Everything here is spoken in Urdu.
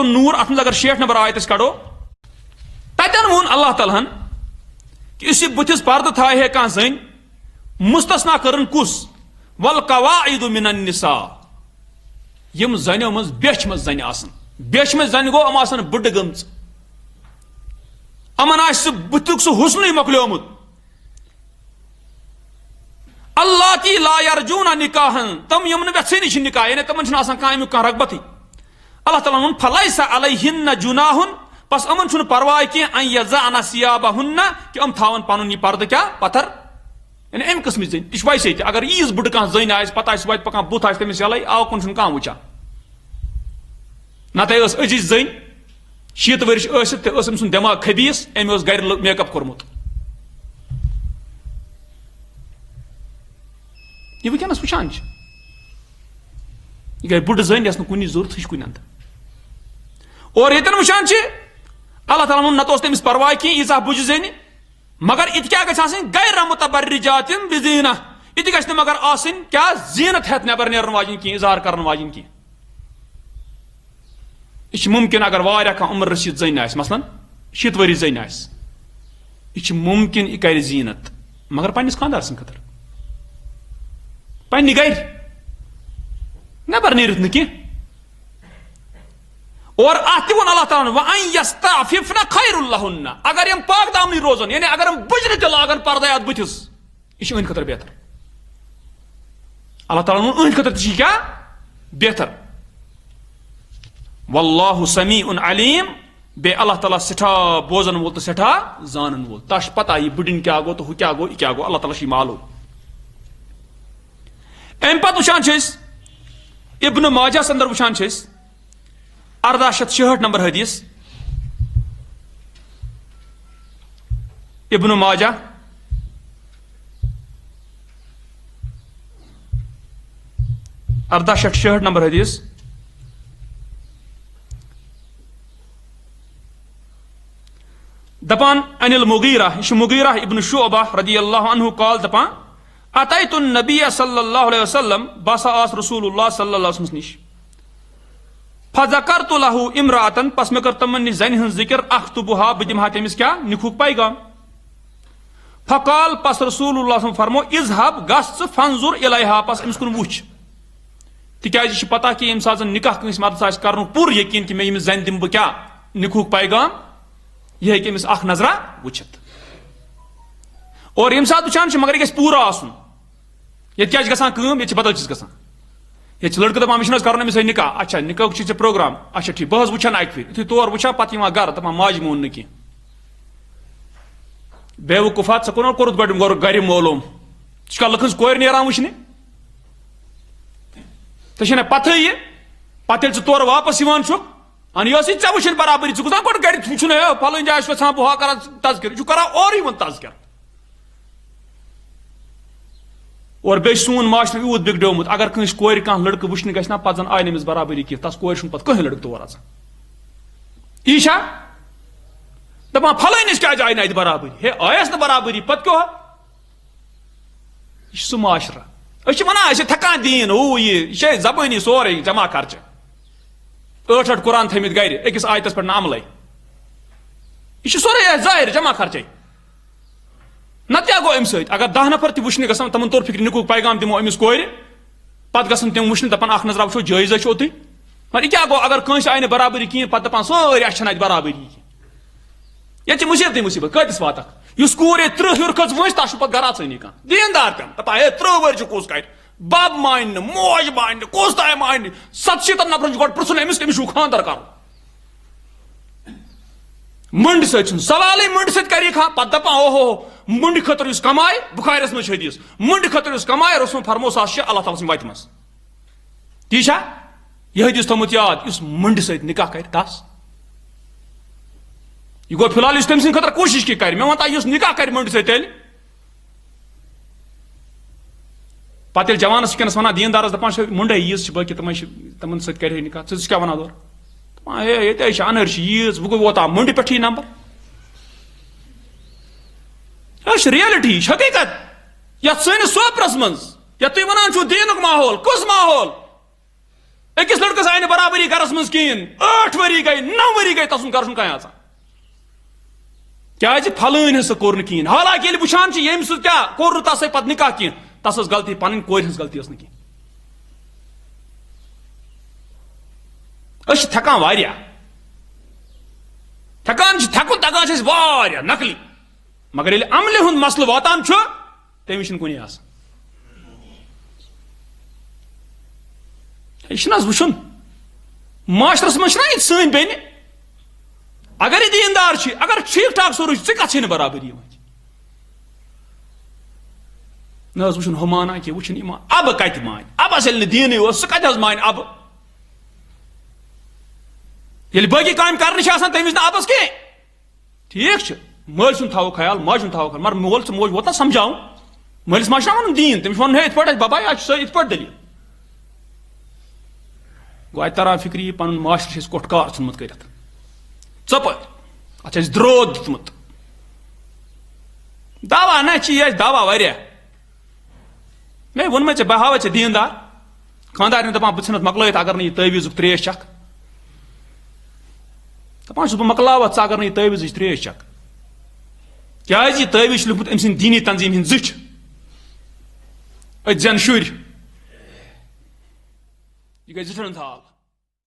النور ات اگر 60 نمبر آیت اس کڑو تتن وون اللہ تعالیٰ ہن کہ اس بتس پردہ تھائے ہے کان زن مستثنا کرن کس والقواعد من النساء یم زنیو مز بیچ مز زن آسن بیچ مز زن گو ام آسن بڑ گمز امن آس بتک سہ حسن مکلیومت اللہ تی لا یرجون نکاحن تم یم نچھے نش نکاح یعنی تمن آسان کان کان رغبت اللہ تعالیٰ ون فلیس علیہن جناح پس امن چھن پرواہ کی ان یضعن ثیابہن کہ ام تھاون پنن یہ پردہ کیا پتھر یعنی ام قسم زن تہ ویسے تہ اگر عیز بڑ کان زن آس پتہ آس وت پکان بت آس تمس یلے آو کن چھن کان وچان نتہ ٲس أزِچ زٔنۍ 60 ؤرِش ٲسِتھ تہِ ٲس أمۍ سُنٛد دٮ۪ماغ خبیٖص أمۍ اوس گرِ میک اپ کوٚرمُت یہ وٕنکٮ۪نس وٕچھان چھِ یہِ گٔے بٔڑ زٔنۍ یۄس نہٕ کُنہِ ضروٗرتھٕے چھِ کُنہِ اندٕ اور ییٚتٮ۪ن وٕچھان چھِ اللہ تعالیٰ ووٚن نتہٕ اوس تٔمِس پرواے کینٛہہ ییٖژاہ بُجہِ زٔنہِ مگر یہِ تہِ کیٛاہ گژھِ آسٕنۍ غیر متبرجاتٍ بزیٖنہ یہِ تہِ گژھِ نہٕ مگر آسٕنۍ کیٛاہ زیٖنت ہٮ۪تھ نٮ۪بر نیرن واجیٚنۍ کینٛہہ اظہار کرن واجیٚنۍ کینٛہہ یہ چھ ممکن اگر واریاہ کانٛہہ عمر رسید زٔنۍ آسہِ مثلاً 60 ؤری زٔنۍ آسہِ یہ چھ ممکن یہ کرِ زیٖنت مگر پننس خاندار سٕنٛدِ خٲطرٕ پننہِ گرِ نٮ۪بر نیرِتھ نہٕ کینٛہہ اور اتھ تہِ ووٚن اللہ تعالیٰ وَأَن يَسْتَعْفِفْنَ خَيْرٌ لَهُنَّ اگر یم پاک دامنی روزن یعنی اگر یم بجرِ تہِ لاگن پردے اتھ بٕتھِس یہ چھ أہنٛدِ خٲطرٕ بہتر اللہ تعالیٰ ووٚن أہنٛدِ خٲطرٕ تہِ چھِ کیٛاہ بہتر واللہ سمیع علیم بے اللہ تعالیٰ سٹھا بوزن وول تو سٹھا زانن وول تش پتہ یہ بڑن کیا گو تو ہو کیا گو یہ کیا گو اللہ تعالیٰ چھ معلوم ام پتہ وچھان چھس ابن ماجہ اندر وچھان چھس 1866 نمبر حدیث ابن ماجہ اردہ شیٹھ شیٹھ نمبر حدیث دپان ان المغیرہ یہ مغیرہ ابن شعبہ رضی اللہ عنہ قال دپان اتیت النبی صلی اللہ علیہ وسلم باسا آس رسول اللہ صلی اللہ علیہ وسلم نش فذکرت له امرأة پس میں کر تمن زن ہن ذکر اخطبها بدمہا تمس کیا نکھوک پیغام فقال پس رسول اللہ صلی اللہ علیہ وسلم فرمو اذهب گس فانظر الیہا پس امس کن وچھ تکیازِ چھ پتہ کہ یم ساتھ نکاح کنس مردس آس کرن پور یقین کہ میں یم زن دم بہ کیا نکھوک پیغام یہ کہ امس اخ نظرہ وچھت اور یم ساتھ وچھان مگر یہ گژھِ پورا آسن یہ کیا گژھان کٲم یہ بدل چیز گژھان یہ لڑکہ دپان مجھے کرن امس نکاح اچھا نکاح چھ پروگرام اچھا ٹھیک بہت وچھان اکہ پھر یتھُے تور وچھان پتہ یوان گھر دپان ماجہِ مون نہٕ کینٛہہ بے وقوفات ژےٚ کوٚرُتھ گۄڈٕ گرِ معلوم ژٕ چھُکھا لُکن ہٕنٛز کورِ نیران وٕچھنہِ ژےٚ چھے نہ پتہٕ یہ پتہٕ ییٚلہِ ژٕ تورٕ واپس یِوان چھُکھ ان یہ ژےٚ وٕچھِنۍ برابری ژٕ گوٚژھ گۄڈٕ گرِ وٕچھُن ہے پھلٲنۍ جاے چھُ یژھان بہٕ ہا کران تذکر یہِ چھُ کران اورٕے وۄنۍ تذکر اور بیٚیہِ سون معاشرٕ یوٗت بِگڈیومُت اگر کٲنٛسہِ کورِ کانٛہہ لڑکہٕ وٕچھنہِ گژھِ نا پتہٕ زن آیہِ نہٕ أمِس برابری کینٛہہ تس کورِ چھُنہٕ پتہٕ کٕہٕنۍ لڑکہٕ تور اژان یی چھا دپان پھلٲنِس کیازِ آیہِ نہٕ اتہِ برابری ہے آیس نہٕ برابری پتہٕ کیٛاہ یہ چھُ سُہ معاشرٕ أسۍ چھِ ونان أسۍ چھِ تھکان دیٖن ہُہ یہِ چھِ زبٲنی سورُے جمع خرچہٕ 8 قرآن تھٲمٕتۍ گرِ أکِس آیتس پٮ۪ٹھ نہٕ عملے یہ چھُ سورُے ظٲہِر جمع خرچے نتہٕ کیٛاہ گوٚو امہِ سۭتۍ اگر 10 نفر تہِ وٕچھنہِ گژھن تمن توٚر فکرِ نکوٗک پیغام دِمو أمِس کورِ پتہٕ گژھن تِم وٕچھنہِ دپان اکھ نظرا وٕچھو جٲیزہ چھُ اوٚتُے مگر یہِ کیٛاہ گوٚو اگر کٲنٛسہِ آیہِ نہٕ برابری کِہیٖنۍ پتہٕ دپان سٲری اَسہِ چھنہٕ اتہِ برابری کینٛہہ ییٚتہِ چھِ مُصیبتٕے مُصیبت کۭتِس واتکھ یُس کوٗر ییٚتہِ 30 ہیوٚر کھٔژ وٲنٛسہِ تتھ چھُ پتہٕ گرا ژٲنی کانٛہہ دیندار پٮ۪ن دپان ہے 30 ؤری چھُ کُس کرِ بب مانہِ نہٕ موج مانہِ نہٕ کُس تانۍ مانہِ نہٕ 700 نفرن چھُ گۄڈٕ پرژھُن أمِس کٔمِس چھُو خانٛدر کرُن مٔنٛڈِ سۭتۍ چھُنہٕ سوالٕے مٔنٛڈِ سۭتۍ کری کانٛہہ پتہٕ دپان اوہو مٔنٛڈِ خٲطرٕ یُس کمایہِ بُخارٮ۪س منٛز چھُ حدیٖث مٔنٛڈِ خٲطرٕ یُس کمایہِ رسول فرمو سُہ ہسا چھُ اللہ تعالیٰ سٕنٛدِ وتہِ منٛز تی چھا یہ حدیٖث تھوٚمُت یاد یُس مٔنٛڈِ سۭتۍ نکاح کرِ تس یہ گوٚو فی الحال یُس تٔمۍ سٕنٛدِ خٲطرٕ کوٗشش کہِ کرِ مےٚ ووٚن تۄہہِ یُس نکاح کرِ مٔنٛڈِ سۭتۍ تیٚلہِ پتہٕ ییٚلہِ جوانس وٕنکٮ۪نس ونان دیندارس دپان چھِ مٔنٛڈے ییٖژ چھِ باقٕے تِمن چھِ تِمن سۭتۍ کرِ ہے نکاح ژٕ کیٛاہ ونان اورٕ دپان ہے ییٚتے چھِ انٕرۍ چھِ ییٖژ وۄنۍ گوٚو ووتاو مٔنٛڈِ پٮ۪ٹھٕے نمبر یہ چھِ ریلٹی چھِ حقیٖقت یتھ سٲنِس سوپرس منٛز یتھ تُہۍ ونان چھِو دیٖنُک ماحول کُس ماحول أکِس لڑکس آئی نہٕ برابری گرس منٛز کِہیٖنۍ 8 ؤری گٔے 9 ؤری گٔے تسُنٛد گرٕ چھُنہٕ کانٛہہ آسان کیٛازِ پھلٲنۍ ہسا کوٚر نہٕ کِہیٖنۍ حالانکہِ ییٚلہِ وٕچھان چھِ ییٚمۍ سۭتۍ کیٛاہ کوٚر نہٕ تس سۭتۍ پتہٕ نکاح کینٛہہ تس ٲس غلطی پنٕنۍ کورِ ہٕنٛز غلطی ٲس نہٕ کینٛہہ أسۍ چھِ تھٮ۪کان واریاہ تھٮ۪کان چھِ تھٮ۪کُن تگان چھِ أسۍ واریاہ نقلی مگر ییٚلہِ عملہِ ہُنٛد مسلہٕ واتان چھُ تٔمِس چھُنہٕ کُنی آسان یہِ چھُنہٕ حظ وٕچھُن معاشرس منٛز چھِنہ ییٚتہِ سٲنۍ بیٚنہِ اگر یہِ دیٖندار چھِ اگر ٹھیٖک ٹھاک سورُے چھُ ژےٚ کتھ چھے نہٕ برابری یِوان نہ حظ وٕچھُن ہُہ مانا کینٛہہ وٕچھُن یہِ مان اَبہٕ کتہِ مانہِ اَبس ییٚلہِ نہٕ دیٖنٕے اوس سُہ کتہِ حظ مانہِ اَبہٕ ییٚلہِ باقٕے کامہِ کرنہِ چھِ آسان تمہِ وِزِ نہٕ اَبس کینٛہہ ٹھیٖک چھُ مٲلۍ سُنٛد تھاوو خیال ماجہِ ہُنٛد تھاوو خیال مگر مول ژٕ موج ووت نا سمجھاوُن مٲلِس ما چھُنہ وَنُن دیٖن تٔمِس چھُ وَنُن ہے یِتھ پٲٹھۍ اَسہِ بباے اَتھ چھُ سۄ یِتھ پٲٹھۍ دٔلیٖل گوٚو اَتہِ تران فِکرِ یہِ پنُن معاشرٕ چھُ اَسہِ کوٚٹھ کار ژھُنمُت کٔرِتھ ژۄپٲرۍ اَتھ چھُ اَسہِ درٛود دیُتمُت دعوا نہ چھِ یہِ اَسہِ دعوا واریاہ مےٚ ووٚنمَے ژےٚ بہٕ ہاوے ژےٚ دیٖندار خانٛدارنہِ دَپان بہٕ ژھٕنَتھ مۄکلٲیِتھ اگر نہٕ یہِ تٲویٖزُک ترٛیش چکھ دَپان چھُس بہٕ مۄکلاوَتھ ژٕ اگر نہٕ یہِ تٲویٖزٕچ ترٛیش چکھ کیٛازِ یہِ تٲویٖز چھُ لیوٗکھمُت أمۍ سٕنٛدِ دیٖنی تنظیٖم ہِنٛدۍ زٕچھِ أتۍ زٮ۪ن شُرۍ یہِ گٔے زِٹھن ہُنٛد حال